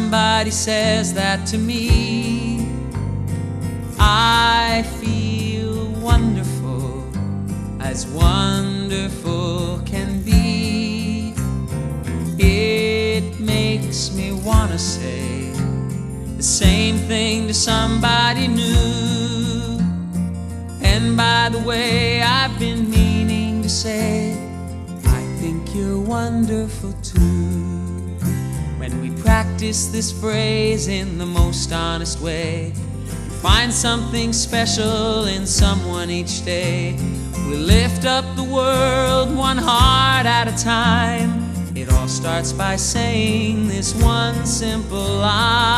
somebody says that to me, I feel wonderful, as wonderful can be. It makes me wanna say the same thing to somebody new. And by the way, I've been meaning to say, I think you're wonderful too. When we practice this phrase in the most honest way, we find something special in someone each day. We lift up the world one heart at a time. It all starts by saying this one simple line.